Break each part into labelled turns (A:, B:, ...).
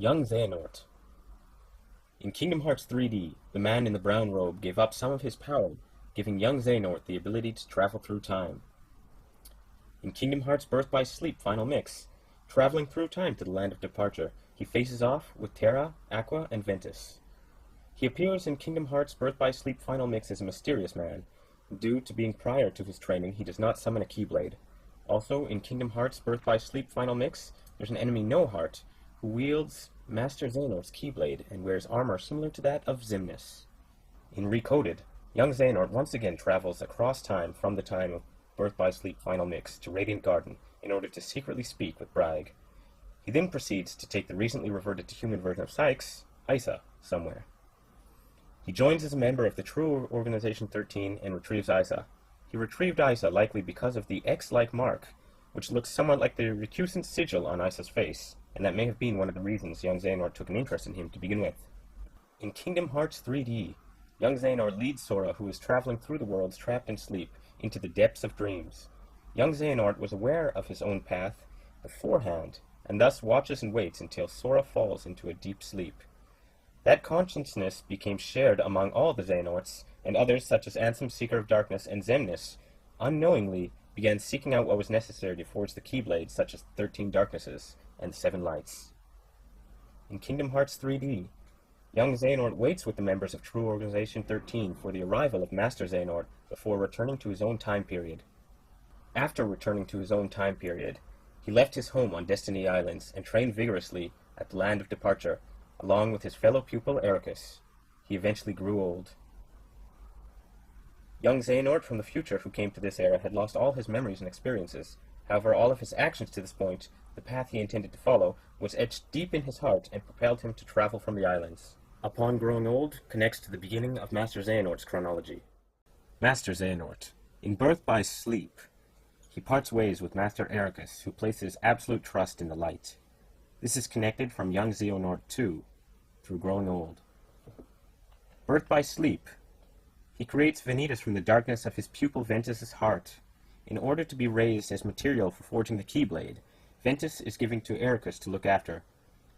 A: Young Xehanort. In Kingdom Hearts 3D, the man in the brown robe gave up some of his power, giving young Xehanort the ability to travel through time. In Kingdom Hearts Birth by Sleep Final Mix, traveling through time to the Land of Departure, he faces off with Terra, Aqua, and Ventus. He appears in Kingdom Hearts Birth by Sleep Final Mix as a mysterious man. Due to being prior to his training, he does not summon a Keyblade. Also, in Kingdom Hearts Birth by Sleep Final Mix, there's an enemy No Heart, who wields Master Xehanort's Keyblade and wears armor similar to that of Xemnas. In Recoded, young Xehanort once again travels across time from the time of Birth by Sleep Final Mix to Radiant Garden in order to secretly speak with Braig. He then proceeds to take the recently reverted to human version of Sykes, Isa, somewhere. He joins as a member of the True Organization 13 and retrieves Isa. He retrieved Isa likely because of the X-like mark, which looks somewhat like the recusant sigil on Isa's face, and that may have been one of the reasons young Xehanort took an interest in him to begin with. In Kingdom Hearts 3D, young Xehanort leads Sora, who is traveling through the worlds trapped in sleep, into the depths of dreams. Young Xehanort was aware of his own path beforehand, and thus watches and waits until Sora falls into a deep sleep. That consciousness became shared among all the Xehanorts, and others such as Ansem, Seeker of Darkness, and Xemnas, unknowingly began seeking out what was necessary to forge the Keyblades such as 13 Darknesses and 7 Lights. In Kingdom Hearts 3D, young Xehanort waits with the members of True Organization 13 for the arrival of Master Xehanort before returning to his own time period. After returning to his own time period, he left his home on Destiny Islands and trained vigorously at the Land of Departure, along with his fellow pupil Ericus. He eventually grew old. Young Xehanort from the future who came to this era had lost all his memories and experiences. However, all of his actions to this point, the path he intended to follow, was etched deep in his heart and propelled him to travel from the islands. Upon growing old, connects to the beginning of Master Xehanort's chronology. Master Xehanort. In Birth by Sleep, he parts ways with Master Ericus, who places absolute trust in the light. This is connected from young Xehanort 2, through growing old. Birth by Sleep. He creates Vanitas from the darkness of his pupil Ventus's heart. In order to be raised as material for forging the Keyblade, Ventus is given to Ericus to look after.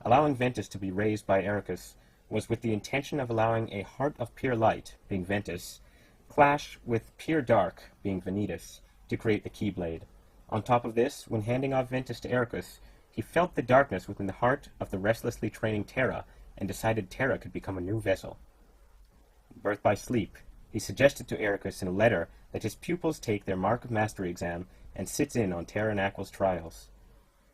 A: Allowing Ventus to be raised by Ericus was with the intention of allowing a heart of pure light, being Ventus, clash with pure dark, being Vanitas, to create the Keyblade. On top of this, when handing off Ventus to Ericus, he felt the darkness within the heart of the restlessly training Terra, and decided Terra could become a new vessel. Birth by Sleep. He suggested to Ericus in a letter that his pupils take their Mark of Mastery exam and sits in on Terra and Aqua's trials.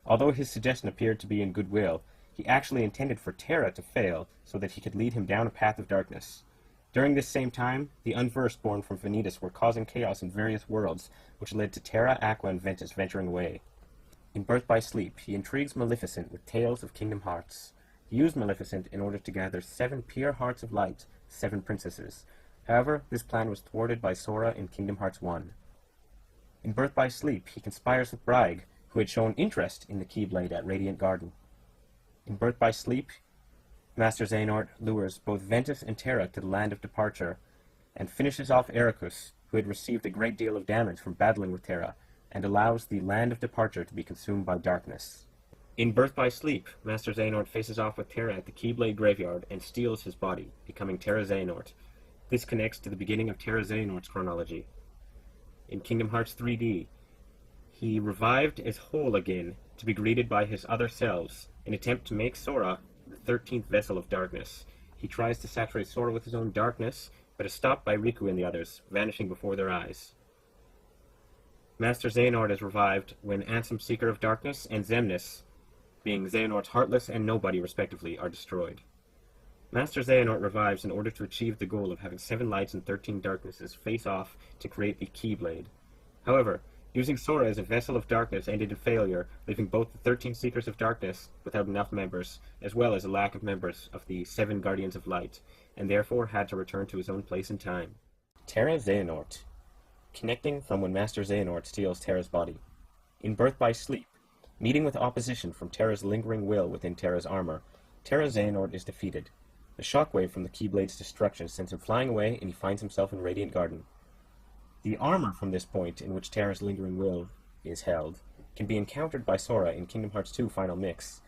A: Although his suggestion appeared to be in goodwill, he actually intended for Terra to fail so that he could lead him down a path of darkness. During this same time, the unversed born from Vanitas were causing chaos in various worlds, which led to Terra, Aqua, and Ventus venturing away. In Birth by Sleep, he intrigues Maleficent with tales of Kingdom Hearts. He used Maleficent in order to gather 7 pure hearts of light, 7 princesses. However, this plan was thwarted by Sora in Kingdom Hearts 1. In Birth by Sleep, he conspires with Braig, who had shown interest in the Keyblade at Radiant Garden. In Birth by Sleep, Master Xehanort lures both Ventus and Terra to the Land of Departure, and finishes off Ericus, who had received a great deal of damage from battling with Terra, and allows the Land of Departure to be consumed by darkness. In Birth by Sleep, Master Xehanort faces off with Terra at the Keyblade Graveyard and steals his body, becoming Terra Xehanort. This connects to the beginning of Terra Xehanort's chronology. In Kingdom Hearts 3D, he revived as whole again to be greeted by his other selves in an attempt to make Sora the 13th vessel of darkness. He tries to saturate Sora with his own darkness, but is stopped by Riku and the others, vanishing before their eyes. Master Xehanort is revived when Ansem, Seeker of Darkness, and Xemnas, being Xehanort's Heartless and Nobody respectively, are destroyed. Master Xehanort revives in order to achieve the goal of having 7 lights and 13 darknesses face off to create the Keyblade. However, using Sora as a vessel of darkness ended in failure, leaving both the 13 Seekers of Darkness without enough members, as well as a lack of members of the 7 Guardians of Light, and therefore had to return to his own place in time. Terra Xehanort. Connecting from when Master Xehanort steals Terra's body. In Birth by Sleep, meeting with opposition from Terra's lingering will within Terra's armor, Terra Xehanort is defeated. The shockwave from the Keyblade's destruction sends him flying away, and he finds himself in Radiant Garden. The armor from this point, in which Terra's lingering will is held, can be encountered by Sora in Kingdom Hearts 2 Final Mix,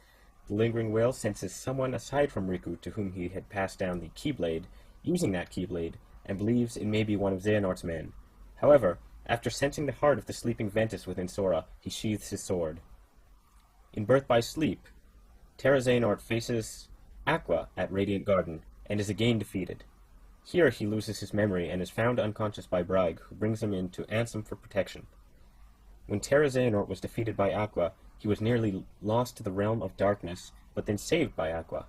A: The lingering will senses someone aside from Riku to whom he had passed down the Keyblade, using that Keyblade, and believes it may be one of Xehanort's men. However, after sensing the heart of the sleeping Ventus within Sora, he sheathes his sword. In Birth by Sleep, Terra Xehanort faces Aqua at Radiant Garden, and is again defeated. Here he loses his memory and is found unconscious by Braig, who brings him in to Ansem for protection. When Terra Xehanort was defeated by Aqua, he was nearly lost to the realm of darkness, but then saved by Aqua.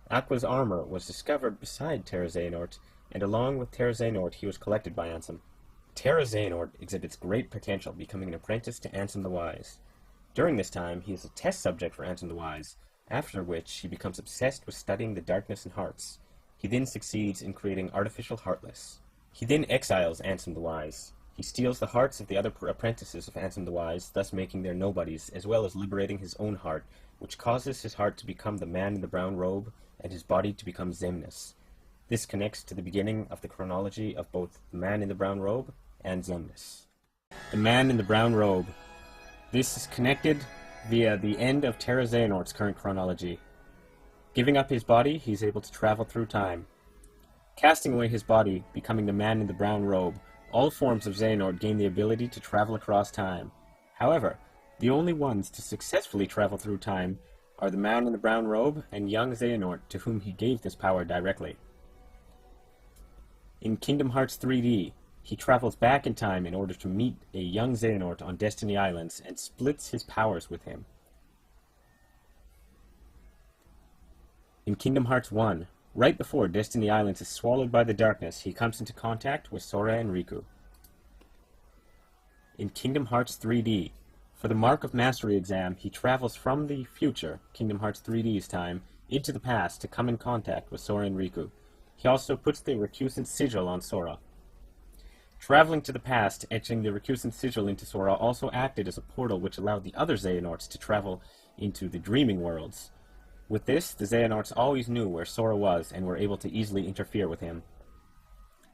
A: Aqua's armor was discovered beside Terra Xehanort, and along with Terra Xehanort he was collected by Ansem. Terra Xehanort exhibits great potential, becoming an apprentice to Ansem the Wise. During this time, he is a test subject for Ansem the Wise, after which he becomes obsessed with studying the darkness in hearts. He then succeeds in creating artificial Heartless. He then exiles Ansem the Wise. He steals the hearts of the other apprentices of Ansem the Wise, thus making their nobodies, as well as liberating his own heart, which causes his heart to become the man in the brown robe, and his body to become Xemnas. This connects to the beginning of the chronology of both the man in the brown robe and Xemnas. The man in the brown robe. This is connected via the end of Terra Xehanort's current chronology. Giving up his body, he is able to travel through time. Casting away his body, becoming the man in the brown robe, all forms of Xehanort gain the ability to travel across time. However, the only ones to successfully travel through time are the man in the brown robe and young Xehanort, to whom he gave this power directly. In Kingdom Hearts 3D, he travels back in time in order to meet a young Xehanort on Destiny Islands and splits his powers with him. In Kingdom Hearts 1, right before Destiny Islands is swallowed by the darkness, he comes into contact with Sora and Riku. In Kingdom Hearts 3D, for the Mark of Mastery exam, he travels from the future, Kingdom Hearts 3D's time, into the past to come in contact with Sora and Riku. He also puts the recusant sigil on Sora. Traveling to the past, etching the recusant sigil into Sora also acted as a portal which allowed the other Xehanorts to travel into the dreaming worlds. With this, the Xehanorts always knew where Sora was and were able to easily interfere with him.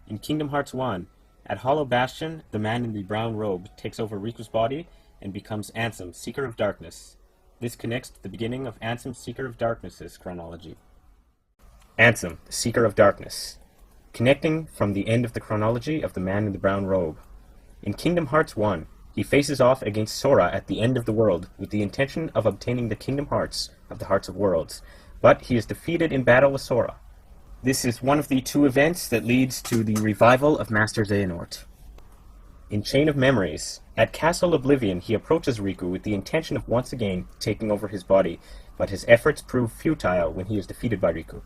A: In Kingdom Hearts 1, at Hollow Bastion, the man in the brown robe takes over Riku's body and becomes Ansem, Seeker of Darkness. This connects to the beginning of Ansem, Seeker of Darkness's chronology. Ansem, the Seeker of Darkness, connecting from the end of the chronology of the man in the brown robe. In Kingdom Hearts 1, he faces off against Sora at the end of the world with the intention of obtaining the Kingdom Hearts of the Hearts of Worlds, but he is defeated in battle with Sora. This is one of the two events that leads to the revival of Master Xehanort. In Chain of Memories, at Castle Oblivion, he approaches Riku with the intention of once again taking over his body, but his efforts prove futile when he is defeated by Riku.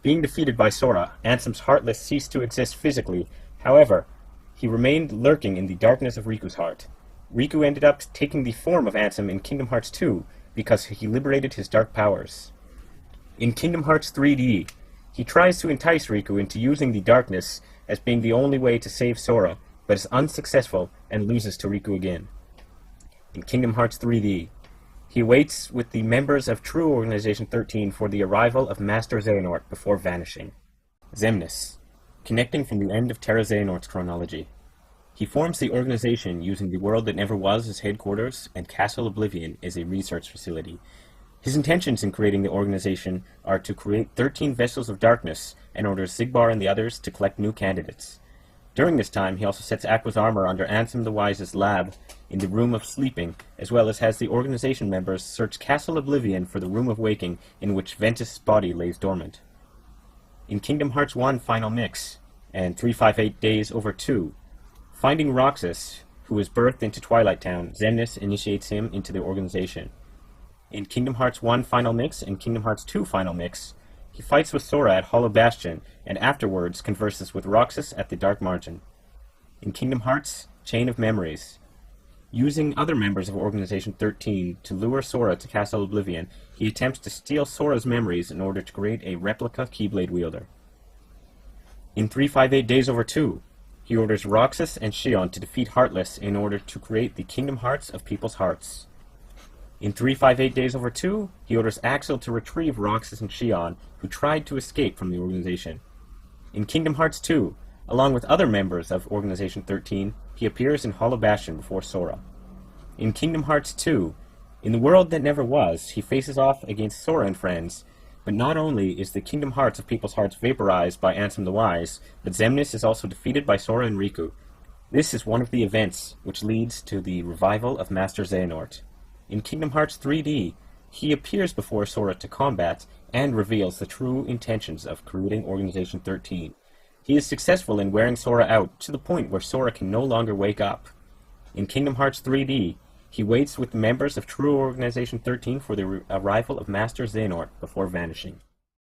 A: Being defeated by Sora, Ansem's Heartless ceased to exist physically. However, he remained lurking in the darkness of Riku's heart. Riku ended up taking the form of Ansem in Kingdom Hearts 2 because he liberated his dark powers. In Kingdom Hearts 3D, he tries to entice Riku into using the darkness as being the only way to save Sora, but is unsuccessful and loses to Riku again. In Kingdom Hearts 3D, he waits with the members of True Organization 13 for the arrival of Master Xehanort before vanishing. Xemnas, connecting from the end of Terra Xehanort's chronology. He forms the organization using the world that never was as headquarters and Castle Oblivion as a research facility. His intentions in creating the organization are to create 13 vessels of darkness and orders Xigbar and the others to collect new candidates. During this time, he also sets Aqua's armor under Ansem the Wise's lab in the Room of Sleeping, as well as has the organization members search Castle Oblivion for the Room of Waking, in which Ventus' body lays dormant. In Kingdom Hearts 1 Final Mix, and 358 Days Over 2, finding Roxas, who is birthed into Twilight Town, Xemnas initiates him into the organization. In Kingdom Hearts 1 Final Mix and Kingdom Hearts 2 Final Mix, he fights with Sora at Hollow Bastion, and afterwards converses with Roxas at the Dark Margin. In Kingdom Hearts Chain of Memories, using other members of Organization 13 to lure Sora to Castle Oblivion, he attempts to steal Sora's memories in order to create a replica Keyblade wielder. In 358 Days Over 2, he orders Roxas and Xion to defeat Heartless in order to create the Kingdom Hearts of People's Hearts. In 358 Days Over 2, he orders Axel to retrieve Roxas and Xion, who tried to escape from the organization. In Kingdom Hearts 2, along with other members of Organization 13, he appears in Hollow Bastion before Sora. In Kingdom Hearts 2, In the world that never was, he faces off against Sora and friends, but not only is the Kingdom Hearts of people's hearts vaporized by Ansem the Wise, but Xemnas is also defeated by Sora and Riku. This is one of the events which leads to the revival of Master Xehanort. In Kingdom Hearts 3D, he appears before Sora to combat and reveals the true intentions of creating Organization 13. He is successful in wearing Sora out to the point where Sora can no longer wake up. In Kingdom Hearts 3D, he waits with members of True Organization 13 for the arrival of Master Xehanort before vanishing.